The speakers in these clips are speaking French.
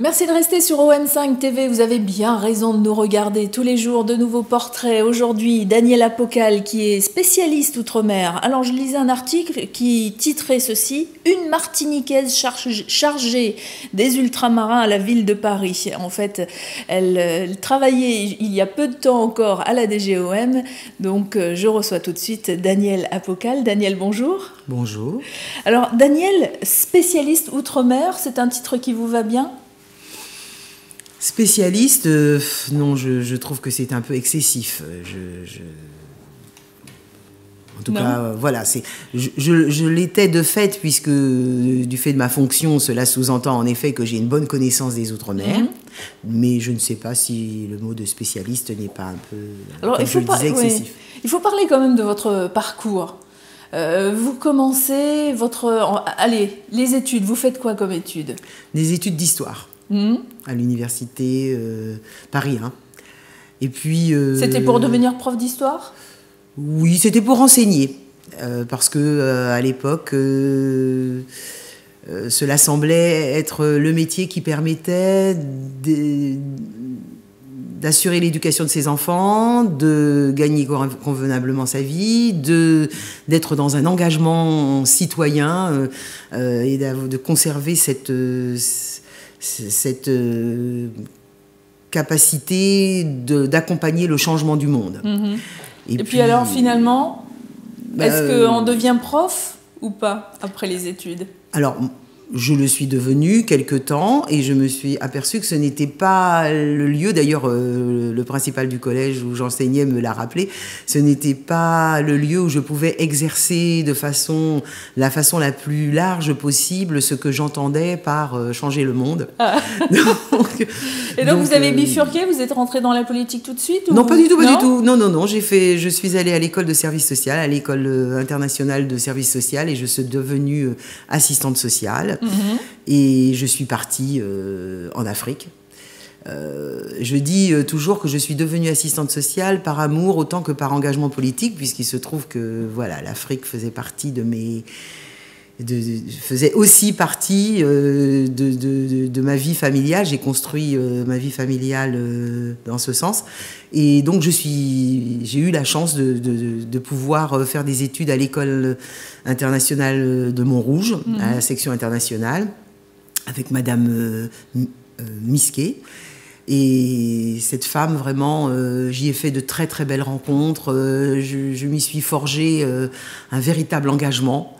Merci de rester sur OM5 TV, vous avez bien raison de nous regarder tous les jours, de nouveaux portraits. Aujourd'hui, Daniel Apocal qui est spécialiste outre-mer. Alors je lisais un article qui titrait ceci: une Martiniquaise chargée des ultramarins à la ville de Paris. En fait, elle travaillait il y a peu de temps encore à la DGOM, donc je reçois tout de suite Daniel Apocal. Daniel, bonjour. Bonjour. Alors Daniel, spécialiste outre-mer, c'est un titre qui vous va bien ? Spécialiste, non, je trouve que c'est un peu excessif. En tout cas, voilà, je l'étais de fait, puisque du fait de ma fonction, cela sous-entend en effet que j'ai une bonne connaissance des Outre-mer, mais je ne sais pas si le mot de spécialiste n'est pas un peu, alors, comme je le disais, excessif. Oui. Il faut parler quand même de votre parcours. Vous commencez les études, vous faites quoi comme études ? Des études d'histoire. À l'université Paris 1. Et puis... C'était pour devenir prof d'histoire ? Oui, c'était pour enseigner. Parce que à l'époque, cela semblait être le métier qui permettait d'assurer l'éducation de ses enfants, de gagner convenablement sa vie, d'être dans un engagement citoyen et de conserver cette capacité d'accompagner le changement du monde. Et puis alors finalement, est-ce qu'on devient prof ou pas après les études ? Alors, je le suis devenu quelque temps et je me suis aperçu que ce n'était pas le lieu, d'ailleurs le principal du collège où j'enseignais me l'a rappelé, ce n'était pas le lieu où je pouvais exercer de la façon la plus large possible ce que j'entendais par changer le monde. Ah. Donc vous avez bifurqué, vous êtes rentré dans la politique tout de suite ? Non, pas du tout, pas du tout. Non, je suis allée à l'école de service social, à l'école internationale de service social, et je suis devenue assistante sociale. Et je suis partie en Afrique. Je dis toujours que je suis devenue assistante sociale par amour autant que par engagement politique, puisqu'il se trouve que voilà, l'Afrique faisait partie faisait aussi partie de ma vie familiale. J'ai construit ma vie familiale dans ce sens. Et donc j'ai eu la chance de pouvoir faire des études à l'école internationale de Montrouge, à la section internationale, avec Madame Misquet. Et cette femme, vraiment, j'y ai fait de très très belles rencontres. Je m'y suis forgé un véritable engagement.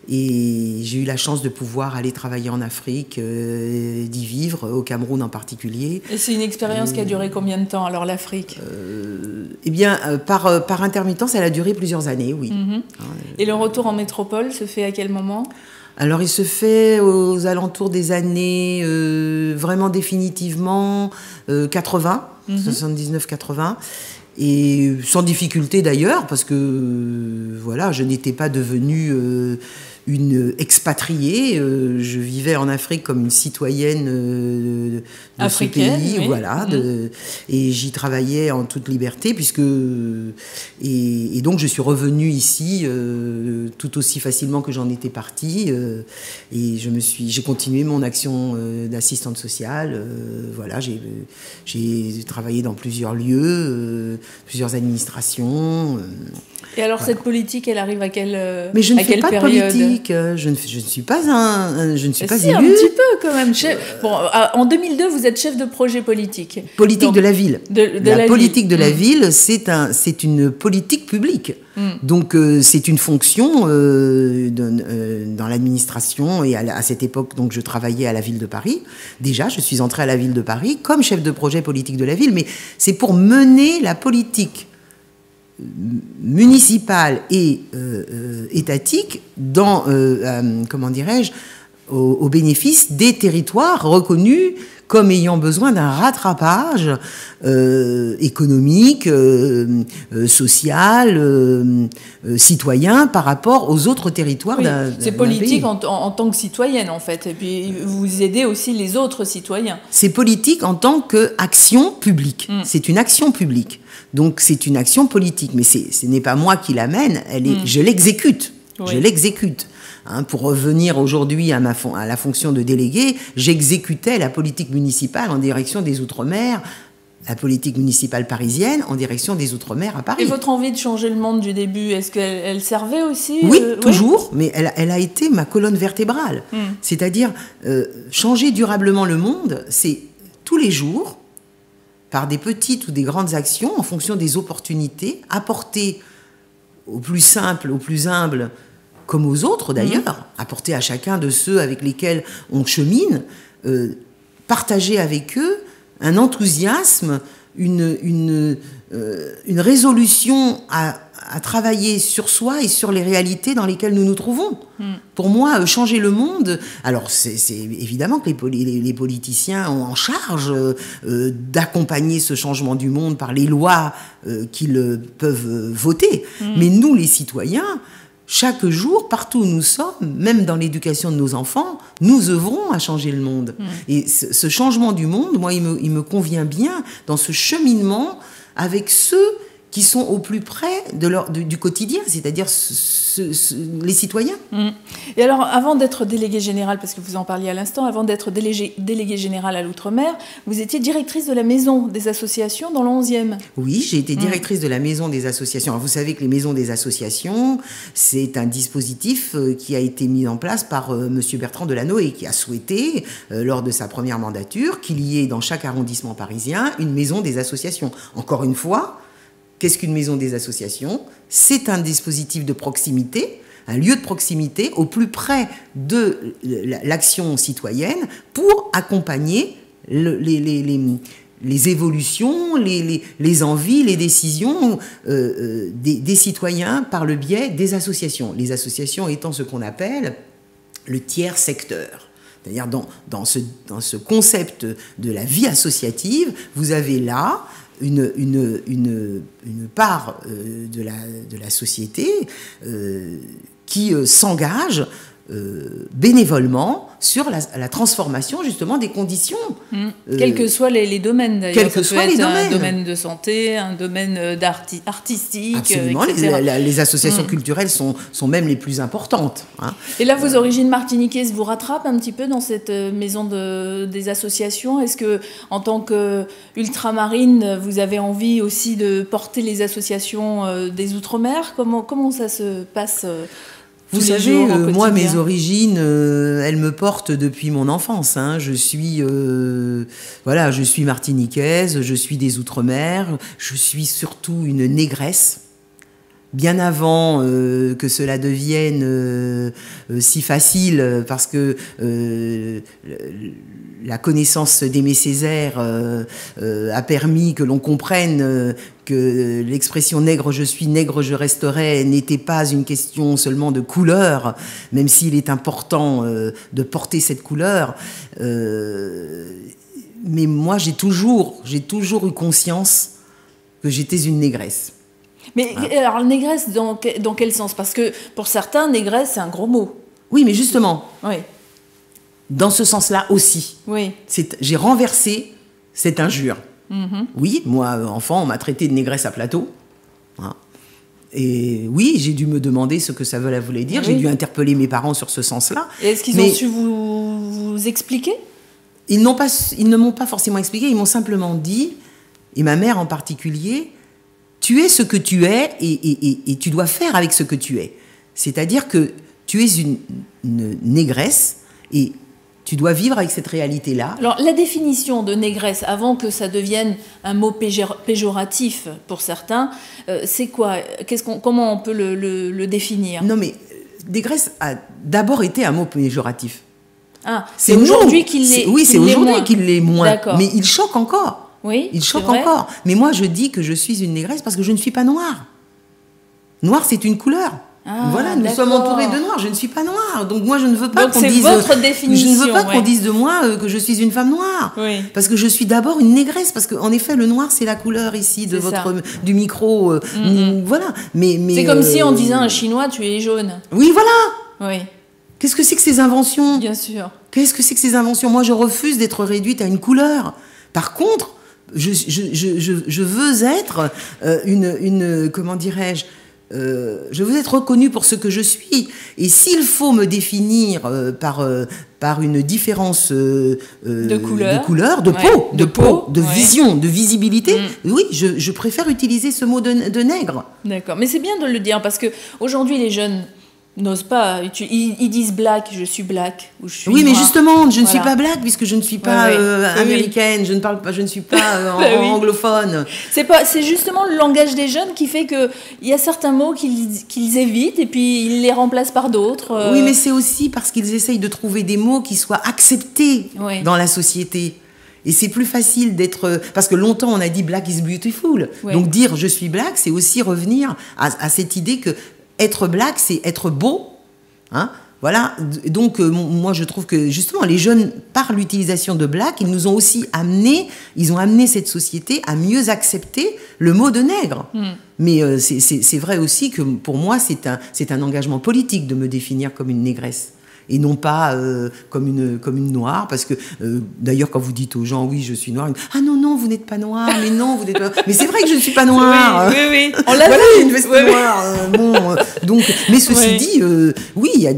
Et j'ai eu la chance de pouvoir aller travailler en Afrique, d'y vivre, au Cameroun en particulier. Et c'est une expérience qui a duré combien de temps, alors, l'Afrique ? Eh bien, par intermittence, elle a duré plusieurs années, oui. Et le retour en métropole se fait à quel moment ? Alors, il se fait aux alentours des années, vraiment définitivement, 80, 79-80. Et sans difficulté d'ailleurs, parce que voilà, je n'étais pas devenue une expatriée. Je vivais en Afrique comme une citoyenne de africaine, ce pays, oui. Voilà, et j'y travaillais en toute liberté, et donc je suis revenue ici tout aussi facilement que j'en étais partie, et j'ai continué mon action d'assistante sociale. Voilà, j'ai travaillé dans plusieurs lieux, plusieurs administrations. Et alors cette politique, elle arrive à quelle Mais je ne fais pas période ? de politique. Je ne suis pas je ne suis pas élue. Un petit peu quand même. En 2002, vous êtes chef de projet politique. Politique de la ville. La politique de la ville, c'est une politique publique. Donc c'est une fonction dans l'administration, et à cette époque, donc je travaillais à la ville de Paris. Déjà, je suis entrée à la ville de Paris comme chef de projet politique de la ville, mais c'est pour mener la politique municipale et étatique au bénéfice des territoires reconnus comme ayant besoin d'un rattrapage économique, social, citoyen par rapport aux autres territoires d'un pays. C'est politique en tant que citoyenne, en fait. Et puis, vous aidez aussi les autres citoyens. C'est politique en tant qu'action publique. C'est une action publique. Donc, c'est une action politique. Mais ce n'est pas moi qui la mène, je l'exécute. Oui. Je l'exécute. Pour revenir aujourd'hui à la fonction de délégué, j'exécutais la politique municipale en direction des Outre-mer, la politique municipale parisienne en direction des Outre-mer à Paris. Et votre envie de changer le monde du début, est-ce qu'elle servait aussi Oui, toujours, mais elle a été ma colonne vertébrale. C'est-à-dire, changer durablement le monde, c'est tous les jours, par des petites ou des grandes actions, en fonction des opportunités, apporter aux plus simples, aux plus humbles, comme aux autres d'ailleurs, apporter à chacun de ceux avec lesquels on chemine, partager avec eux un enthousiasme, une résolution à travailler sur soi et sur les réalités dans lesquelles nous nous trouvons. Pour moi, changer le monde, alors c'est évidemment que les politiciens ont en charge d'accompagner ce changement du monde par les lois qu'ils peuvent voter. Mais nous, les citoyens, chaque jour, partout où nous sommes, même dans l'éducation de nos enfants, nous œuvrons à changer le monde. Et ce changement du monde, moi, il me convient bien dans ce cheminement avec ceux qui sont au plus près du quotidien, c'est-à-dire les citoyens. Et alors, avant d'être déléguée générale, parce que vous en parliez à l'instant, avant d'être déléguée générale à l'Outre-mer, vous étiez directrice de la maison des associations dans le 11e. Oui, j'ai été directrice de la maison des associations. Alors, vous savez que les maisons des associations, c'est un dispositif qui a été mis en place par M. Bertrand Delanoë, qui a souhaité, lors de sa première mandature, qu'il y ait dans chaque arrondissement parisien une maison des associations. Encore une fois, qu'est-ce qu'une maison des associations? C'est un dispositif de proximité, un lieu de proximité au plus près de l'action citoyenne pour accompagner les évolutions, les envies, les décisions des citoyens par le biais des associations. Les associations étant ce qu'on appelle le tiers secteur. C'est-à-dire dans ce concept de la vie associative, vous avez là une part de la société qui s'engage bénévolement sur la transformation justement des conditions. Quels que soient les domaines d'ailleurs. Quels que soient les domaines. Un domaine de santé, un domaine artistique, absolument, etc. Les associations culturelles sont même les plus importantes. Et là, vos origines martiniquaises vous rattrapent un petit peu dans cette maison des associations. Est-ce que, en tant qu'ultramarine, vous avez envie aussi de porter les associations des Outre-mer? Comment ça se passe Vous savez, moi, mes origines, elles me portent depuis mon enfance. Je suis martiniquaise, je suis des Outre-mer, je suis surtout une négresse. Bien avant que cela devienne si facile, parce que la connaissance d'Aimé Césaire a permis que l'on comprenne que l'expression « nègre je suis, nègre je resterai » n'était pas une question seulement de couleur, même s'il est important de porter cette couleur. Mais moi, j'ai toujours eu conscience que j'étais une négresse. Mais alors, négresse, dans quel sens? Parce que pour certains, négresse, c'est un gros mot. Oui, mais justement, oui. Dans ce sens-là aussi, oui. J'ai renversé cette injure. Oui, moi, enfant, on m'a traité de négresse à plateau. Et oui, j'ai dû me demander ce que ça voulait dire. Oui. J'ai dû interpeller mes parents sur ce sens-là. Et est-ce qu'ils ont su vous expliquer? Ils ne m'ont pas forcément expliqué, ils m'ont simplement dit, et ma mère en particulier, tu es ce que tu es et tu dois faire avec ce que tu es. C'est-à-dire que tu es une négresse et tu dois vivre avec cette réalité-là. Alors, la définition de négresse, avant que ça devienne un mot péjoratif pour certains, c'est quoi? Comment on peut le définir? Non, mais négresse a d'abord été un mot péjoratif. Ah, c'est aujourd'hui qu'il l'est. Oui, c'est aujourd'hui qu'il l'est moins. D'accord. Mais il choque encore. Oui, il choque encore. Mais moi, je dis que je suis une négresse parce que je ne suis pas noire. Noir, c'est une couleur. Ah, voilà, nous sommes entourés de noirs. Je ne suis pas noire. Donc moi, je ne veux pas qu'on dise. Votre définition. Je ne veux pas qu'on dise de moi que je suis une femme noire. Oui. Parce que je suis d'abord une négresse. Parce qu'en effet, le noir, c'est la couleur ici du micro. Voilà. Mais c'est comme si on disait à un Chinois, tu es jaune. Oui, voilà. Oui. Qu'est-ce que c'est que ces inventions? Bien sûr. Qu'est-ce que c'est que ces inventions? Moi, je refuse d'être réduite à une couleur. Par contre, je veux être comment dirais-je, je veux être reconnue pour ce que je suis. Et s'il faut me définir par une différence de couleur, de peau, de vision, de visibilité, oui, je préfère utiliser ce mot de nègre. D'accord, mais c'est bien de le dire parce que aujourd'hui les jeunes n'osent pas. Ils disent black, je suis black. Ou je suis oui, noir. Mais justement, je ne suis pas black puisque je ne suis pas américaine, je ne suis pas anglophone. C'est justement le langage des jeunes qui fait qu'il y a certains mots qu'ils évitent et puis ils les remplacent par d'autres. Oui, mais c'est aussi parce qu'ils essayent de trouver des mots qui soient acceptés dans la société. Et c'est plus facile d'être... Parce que longtemps, on a dit « black is beautiful ». Donc dire « je suis black », c'est aussi revenir à cette idée que être black, c'est être beau. Hein, voilà. Donc, moi, je trouve que, justement, les jeunes, par l'utilisation de black, ils nous ont aussi amené cette société à mieux accepter le mot de nègre. Mais c'est vrai aussi que, pour moi, c'est un engagement politique de me définir comme une négresse. Et non pas comme une noire, parce que d'ailleurs quand vous dites aux gens oui je suis noire, ils disent, ah non vous n'êtes pas noire, mais non vous n'êtes pas, mais c'est vrai que je ne suis pas noire. Oui. On l'a vu. Une veste noire. Donc mais ceci dit, oui il y a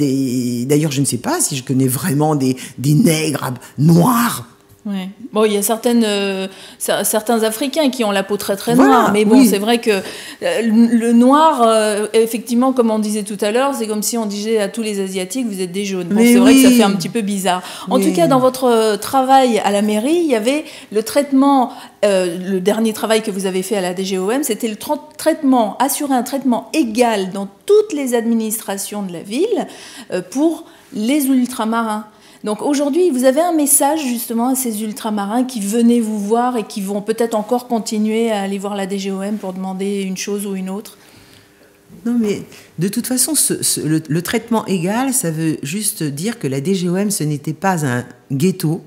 d'ailleurs je ne sais pas si je connais vraiment des nègres noirs. Ouais. Bon, il y a certains Africains qui ont la peau très très noire, mais bon, c'est vrai que le noir, effectivement, comme on disait tout à l'heure, c'est comme si on disait à tous les Asiatiques, vous êtes des jaunes. Bon, c'est vrai que ça fait un petit peu bizarre. En tout cas, dans votre travail à la mairie, il y avait le traitement, le dernier travail que vous avez fait à la DGOM, c'était le traitement, assurer un traitement égal dans toutes les administrations de la ville pour les ultramarins. Donc aujourd'hui, vous avez un message justement à ces ultramarins qui venaient vous voir et qui vont peut-être encore continuer à aller voir la DGOM pour demander une chose ou une autre? Non, mais de toute façon, le traitement égal, ça veut juste dire que la DGOM, ce n'était pas un ghetto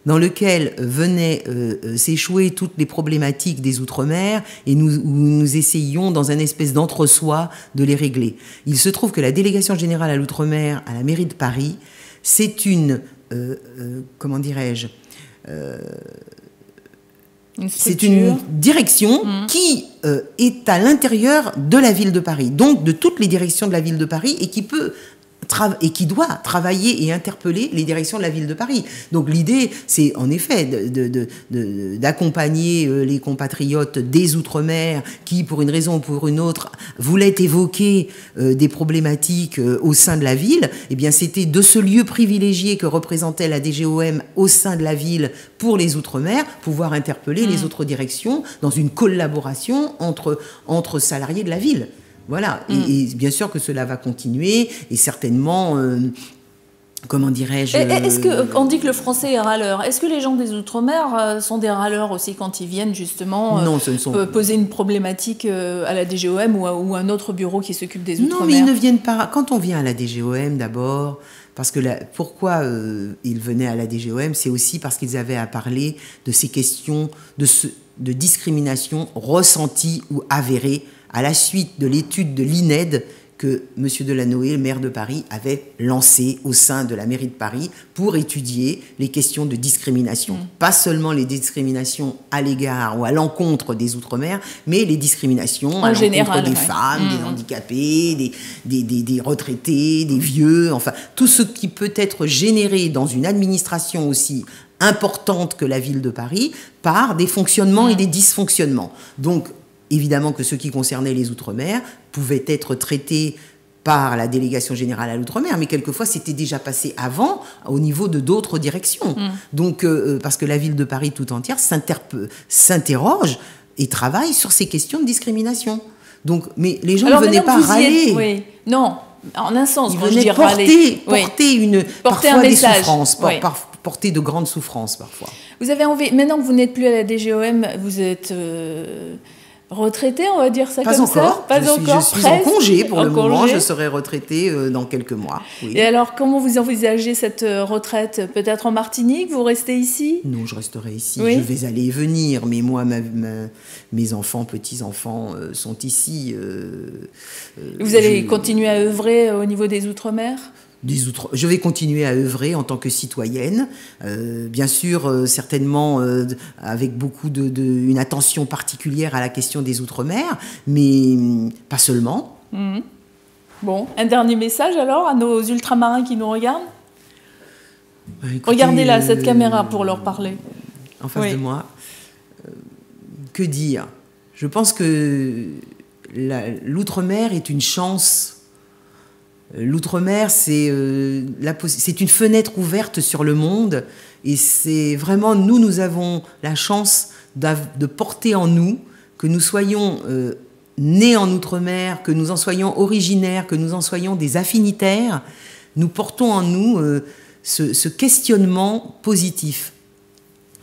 dans lequel venaient s'échouer toutes les problématiques des Outre-mer et nous essayions dans un espèce d'entre-soi de les régler. Il se trouve que la délégation générale à l'Outre-mer, à la mairie de Paris, c'est une, comment dirais-je, c'est une direction qui est à l'intérieur de la ville de Paris, donc de toutes les directions de la ville de Paris et qui peut et qui doit travailler et interpeller les directions de la ville de Paris. Donc l'idée, c'est en effet d'accompagner les compatriotes des Outre-mer qui, pour une raison ou pour une autre, voulaient évoquer des problématiques au sein de la ville. Eh bien, c'était de ce lieu privilégié que représentait la DGOM au sein de la ville pour les Outre-mer, pouvoir interpeller les autres directions dans une collaboration entre salariés de la ville. Voilà, et bien sûr que cela va continuer, et certainement, comment dirais-je... Est-ce qu'on dit que le français est râleur? Est-ce que les gens des Outre-mer sont des râleurs aussi quand ils viennent justement poser une problématique à la DGOM ou à un autre bureau qui s'occupe des Outre-mer? Non, mais ils ne viennent pas... Quand on vient à la DGOM d'abord, parce que pourquoi ils venaient à la DGOM, c'est aussi parce qu'ils avaient à parler de ces questions de discrimination ressentie ou avérée à la suite de l'étude de l'INED que M. Delanoë, le maire de Paris, avait lancée au sein de la mairie de Paris pour étudier les questions de discrimination. Pas seulement les discriminations à l'égard ou à l'encontre des Outre-mer, mais les discriminations à l'encontre des femmes, des handicapés, des retraités, des vieux, enfin, tout ce qui peut être généré dans une administration aussi importante que la ville de Paris par des fonctionnements et des dysfonctionnements. Donc, évidemment que ce qui concernait les Outre-mer pouvait être traité par la délégation générale à l'Outre-mer, mais quelquefois c'était déjà passé avant au niveau de d'autres directions. Donc, parce que la ville de Paris tout entière s'interroge et travaille sur ces questions de discrimination. Donc, mais les gens ne venaient pas râler. Oui. Non, en un sens, ils venaient porter un message. Porter de grandes souffrances parfois. Vous avez envie, maintenant que vous n'êtes plus à la DGOM, vous êtes retraité, on va dire ça pas comme encore. Ça Pas encore. Je suis en congé pour le moment, je serai retraité dans quelques mois. Oui. Et alors, comment vous envisagez cette retraite? Peut-être en Martinique, vous restez ici? Non, je resterai ici. Oui. Je vais aller et venir, mais moi, mes enfants, petits-enfants sont ici. Vous allez continuer à œuvrer au niveau des Outre-mer? Je vais continuer à œuvrer en tant que citoyenne, bien sûr, certainement avec une attention particulière à la question des Outre-mer, mais pas seulement. Mmh. Bon, un dernier message alors à nos ultramarins qui nous regardent. Écoutez, regardez là, cette caméra pour leur parler. En face de moi. Que dire? Je pense que l'outre-mer est une chance. L'outre-mer, c'est une fenêtre ouverte sur le monde. Et c'est vraiment, nous avons la chance de porter en nous, que nous soyons nés en outre-mer, que nous en soyons originaires, que nous en soyons des affinitaires. Nous portons en nous ce questionnement positif.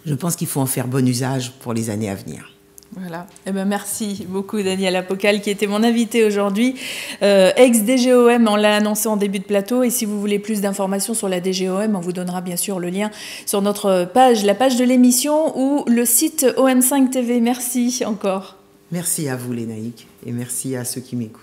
Je pense qu'il faut en faire bon usage pour les années à venir. Voilà. Eh ben merci beaucoup Daniel Apocal qui était mon invité aujourd'hui. Ex-DGOM, on l'a annoncé en début de plateau. Et si vous voulez plus d'informations sur la DGOM, on vous donnera bien sûr le lien sur notre page, la page de l'émission ou le site OM5 TV. Merci encore. Merci à vous Lénaïque et merci à ceux qui m'écoutent.